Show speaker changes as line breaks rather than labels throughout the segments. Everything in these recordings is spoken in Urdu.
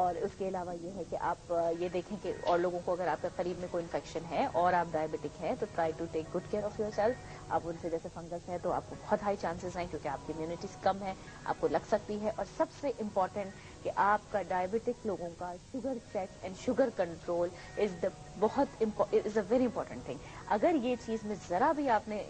اور اس کے علاوہ یہ ہے کہ آپ یہ دیکھیں کہ اور لوگوں کو اگر آپ کے قریب میں کوئی انفیکشن ہے اور آپ ڈائبٹک ہیں تو try to take good care of yourself. آپ ان سے جیسے فنگس ہے تو آپ کو بہت ہائی چانسز ہیں کیونکہ آپ کی امیونٹی کم ہے, آپ کو لگ سکتی ہے. اور سب سے امپورٹنٹ کہ آپ کا ڈائبٹک لوگوں کا sugar check and sugar control is a very important thing. اگر یہ چیز میں ذرا بھی آپ نے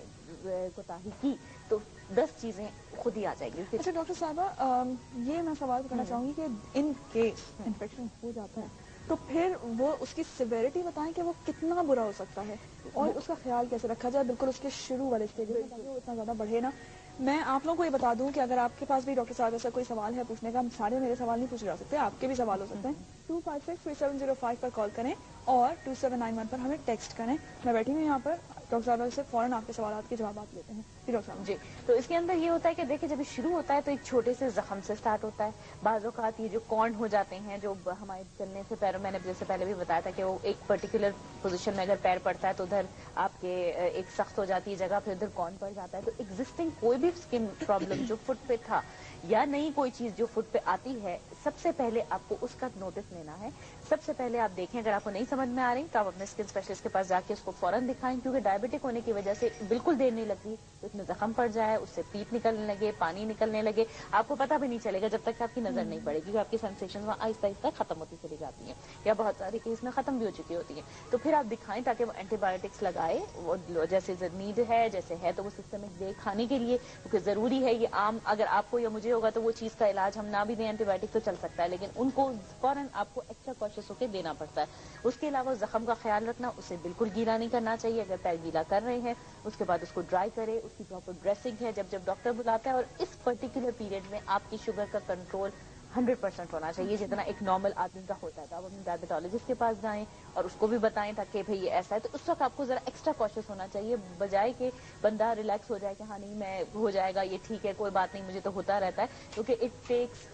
کوتاہی کی تو 10 چیزیں خود ہی آ جائیں گی.
اچھا ڈاکٹر صاحبہ, یہ میں سوال کرنا چاہوں گی کہ ان کیس انفیکشن ہو جاتا ہے تو پھر وہ اس کی سیویرٹی بتائیں کہ وہ کتنا برا ہو سکتا ہے اور اس کا خیال کیسے رکھا جائے بالکل اس کے شروع والے اسٹیج میں تاکہ وہ اتنا زیادہ بڑھے نا. میں آپ لوگوں کو یہ بتا دوں کہ اگر آپ کے پاس بھی ڈاکٹر صاحب ایسا کوئی سوال ہے پوچھنے کا, سارے میرے سوال نہیں پوچھے جا سکتے, آپ کے بھی سوال ہو سکتے ہیں. 2563705 پر کال کریں اور 2791 پر ہمیں ٹیکسٹ کریں. میں بیٹھی ہوں یہاں پر, ڈاکٹر صاحب سے فوراً آپ کے سوالات کے جوابات لیتے ہیں. جی ڈاکٹر صاحب.
جی, تو اس کے اندر یہ ہوتا ہے کہ دیکھیں جب شروع ہوتا ہے تو ایک چھوٹے سے زخم سے سٹارٹ ہوتا ہے. بعض اوقات یہ جو کارن ہو جاتے ہیں جو ہمارے چلنے سے پیروں, میں نے جیسے پہلے بھی بتایا تھا کہ وہ ایک پرٹیکولر پوزیشن میں اگر پیر پڑتا ہے تو ادھر آپ کے ایک سخت ہو جاتی ہے جگہ, پھر ادھر کارن پڑ جاتا ہے. تو ایگزسٹنگ کوئی بھی اسکن پرابلم جو فٹ پہ تھا یا نئی کوئی چیز جو فٹ پہ آتی ہے, سب سے پہلے آپ کو اس کا نوٹس لینا ہے. سب سے پہلے آپ دیکھیں اگر آپ کو نہیں سمجھ میں آ رہی تو آپ اپنے اسکن اسپیشلسٹ کے پاس جا کے اس کو فوراً دکھائیں, کیونکہ ڈائبٹک ہونے کی وجہ سے بالکل دیر نہیں لگتی تو اس میں زخم پڑ جائے, اس سے پیپ نکلنے لگے, پانی نکلنے لگے, آپ کو پتہ بھی نہیں چلے گا جب تک آپ کی نظر نہیں پڑے گی, کیونکہ آپ کی سینسیشن آہستہ آہستہ ختم ہوتی چلی جاتی ہیں یا بہت ساری کیس میں ختم بھی ہو چکی ہوتی ہیں. تو پھر آپ دکھائیں تاکہ وہ اینٹی بایوٹکس لگائے, جیسے نیڈ ہے جیسے ہے تو وہ سسٹمک دے کھانے کے لیے, کیونکہ ضروری ہے یہ عام اگر آپ کو یا مجھے ہوگا تو وہ چیز کا علاج ہم نہ بھی دیں اینٹی بایوٹک تو چل سکتا ہے, لیکن ان کو فوراً آپ کو ایکسٹرا کوشش ہو کے دینا پڑتا ہے. اس کے علاوہ زخم کا خیال رکھنا, اسے بالکل گیلا نہیں کرنا چاہیے. اگر پیر گیلا کر رہے ہیں اس کے بعد اس کو ڈرائی کرے, اس کی پراپر ڈریسنگ ہے جب ڈاکٹر بلاتا ہے. اور اس پرٹیکولر پیریڈ میں آپ کی شوگر کا کنٹرول 100% ہونا چاہیے جتنا ایک نارمل آدمی کا ہوتا ہے. تو آپ اپنے ڈائبٹالوجسٹ کے پاس جائیں اور اس کو بھی بتائیں تاکہ بھئی یہ ایسا ہے. تو اس وقت آپ کو ذرا ایکسٹرا کوشش ہونا چاہیے, بجائے کہ بندہ ریلیکس ہو جائے کہ ہاں نہیں میں ہو جائے گا, یہ ٹھیک ہے کوئی بات نہیں مجھے تو ہوتا رہتا ہے, کیونکہ it takes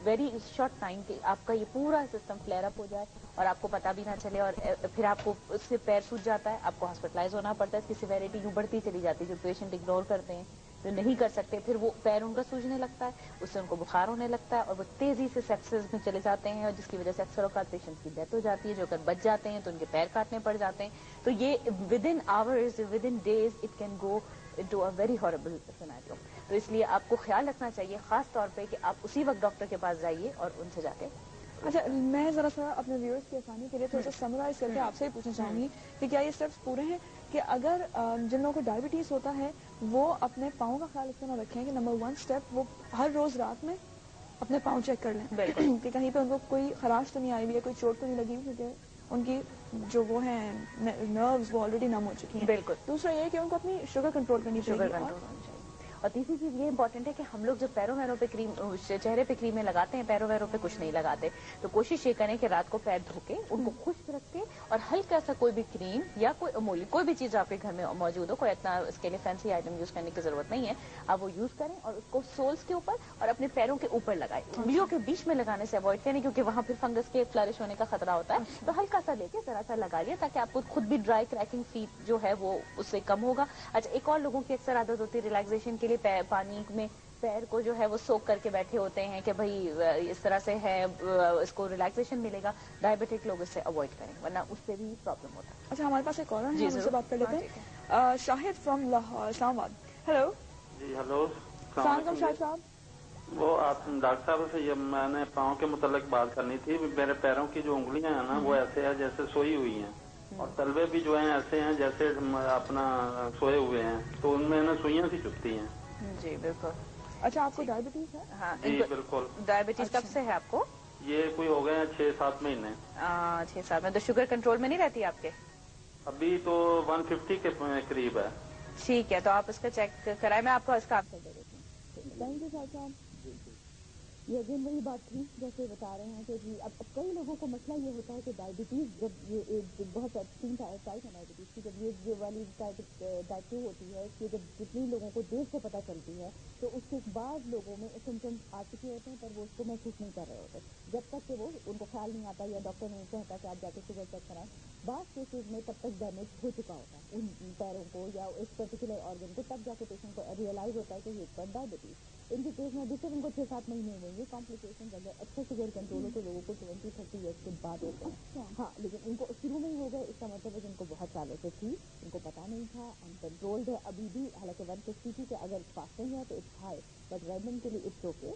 very short time کہ آپ کا یہ پورا سسٹم فلیئر اپ ہو جائے اور آپ کو پتا بھی نہ چلے, اور پھر آپ کو اس سے پیر سوج جاتا ہے, آپ کو ہاسپٹلائز ہونا پڑتا ہے. اس کی سیویرٹی یوں بڑھتی چلی جاتی ہے, جو پیشنٹ اگنور کرتے ہیں جو نہیں کر سکتے, پھر وہ پیر ان کا سوجنے لگتا ہے, اس سے ان کو بخار ہونے لگتا ہے اور وہ تیزی سے سیپسس میں چلے جاتے ہیں, اور جس کی وجہ سے اکثر اوقات پیشنٹ کی ڈیتھ ہو جاتی ہے. جو اگر بچ جاتے ہیں تو ان کے پیر کاٹنے پڑ جاتے ہیں. تو یہ within hours within days it can go into a very horrible scenario. تو اس لیے آپ کو خیال رکھنا چاہیے خاص طور پہ کہ آپ اسی وقت ڈاکٹر کے پاس جائیے اور ان سے جا کے.
اچھا, میں ذرا سا اپنے ویورز کی آسانی کے لیے تھوڑا سا سمرائز کر کے آپ سے ہی پوچھنا چاہوں گی کہ کیا یہ اسٹیپس پورے ہیں کہ اگر جن لوگوں کو ڈائبٹیز ہوتا ہے وہ اپنے پاؤں کا خیال اس طرح رکھیں کہ نمبر 1 اسٹیپ وہ ہر روز رات میں اپنے پاؤں چیک کر لیں
بالکل
کہ کہیں پہ ان کو کوئی خراش تو نہیں آئی ہوئی ہے, کوئی چوٹ تو نہیں لگی ہوئی, کیونکہ ان کی جو وہ ہیں نروز وہ آلریڈی نم ہو چکی ہیں.
بالکل
دوسرا یہ کہ ان کو اپنی شوگر کنٹرول کرنی
شوگر
چاہیے.
کنٹرول ہونی چاہیے. اور تیسری چیز یہ امپورٹنٹ ہے کہ ہم لوگ جب پیروں ویروں پہ کریم چہرے پہ کریمیں لگاتے ہیں, پیروں ویروں پہ کچھ نہیں لگاتے, تو کوشش یہ کریں کہ رات کو پیر دھو کے ان کو خشک رکھ کے اور ہلکا سا کوئی بھی کریم یا کوئی امولی کوئی بھی چیز آپ کے گھر میں موجود ہو, کوئی اتنا اس کے لیے فینسی آئٹم یوز کرنے کی ضرورت نہیں ہے, آپ وہ یوز کریں اور اس کو سولز کے اوپر اور اپنے پیروں کے اوپر لگائیں. انگلیوں کے بیچ میں لگانے سے اوائڈ کریں کیونکہ وہاں پھر فنگس کے فلرش ہونے کا خطرہ ہوتا ہے. تو ہلکا سا لے کے ذرا سا لگا لیا تاکہ آپ کو خود بھی ڈرائی کریکنگ فیٹ جو ہے وہ اس سے کم ہوگا. اچھا, ایک اور لوگوں کی اکثر عادت ہوتی ہے ریلیکسیشن کے لیے پانی میں پیر کو جو ہے وہ سوک کر کے بیٹھے ہوتے ہیں کہ بھئی اس طرح سے ہے اس کو ریلیکسیشن ملے گا. ڈائبٹک لوگ اس سے اوائڈ کریں ورنہ اس سے بھی پرابلم ہوتا ہے.
اچھا, ہمارے پاس ایک کالر ہے,
جی
ہم اس سے بات کر لیتے
ضرور.
ہیں. شاہد فرام لاہور, اسلام آباد. ہیلو.
جی ہلو,
السلام علیکم شاہد صاحب.
وہ آپ ڈاکٹر صاحب سے یہ میں نے پاؤں کے متعلق بات کرنی تھی. میرے پیروں کی جو انگلیاں ہیں نا وہ ایسے ہیں جیسے سوئی ہوئی ہیں, اور تلوے بھی جو ہیں ایسے ہیں جیسے اپنا سوئے ہوئے ہیں, تو ان میں نا سوئیاں سی چبھتی ہیں.
جی بالکل.
اچھا, آپ کو ڈائبٹیز ہے؟
ہاں
جی بالکل.
ڈائبٹیز کب سے ہے آپ کو؟
یہ کوئی ہو گئے ہیں 6-7 مہینے.
6 سال میں. تو شوگر کنٹرول میں نہیں رہتی آپ کے؟
ابھی تو 150 کے قریب ہے.
ٹھیک ہے, تو آپ اس کا چیک کرائیں, میں آپ کو اس کا آنسر دے دیتی ہوں.
تھینک یو شاہد صاحب.
یہ اگین وہی بات تھی جیسے بتا رہے ہیں کہ جی اب کئی لوگوں کو مسئلہ یہ ہوتا ہے کہ ڈائبٹیز جب یہ بہت تین ٹائپ ہے ڈائبٹیز کی, جب یہ والی ٹائپ 2 ہوتی ہے کہ جب جتنی لوگوں کو دیر سے پتہ چلتی ہے تو اس کے بعد لوگوں میں سمٹمس آ چکے ہوتے ہیں پر وہ اس کو محسوس نہیں کر رہے ہوتے جب تک کہ وہ ان کو خیال نہیں آتا یا ڈاکٹر نے کہتا کہ آپ جا کے شوگر چیک کرائیں. بعض کیسز میں تب تک ڈیمیج ہو چکا ہوتا ہے ان پیروں کو یا اس پرٹیکولر آرگن کو, تب جا کے پیشنٹ کو ریئلائز ہوتا ہے کہ یہ اس کا ڈائبٹیز. ان کے کیس میں ابھی صرف ان کو 6-7 مہینے ہوئے. یہ کمپلیکیشن اگر اچھے سے غیر کنٹرول ہو تو لوگوں کو 20-30 ایئرس کے بعد ہوتے ہیں. ہاں لیکن ان کو شروع میں ہی ہو گئے اس کا مطلب ہے کہ ان کو بہت سالوں سے تھی, ان کو پتا نہیں تھا, انکنٹرولڈ ہے ابھی بھی. حالانکہ 150 تھی کہ اگر فاسٹنگ ہے تو اٹس ہائی, بٹ ریڈنگ کے لیے اٹس اوکے.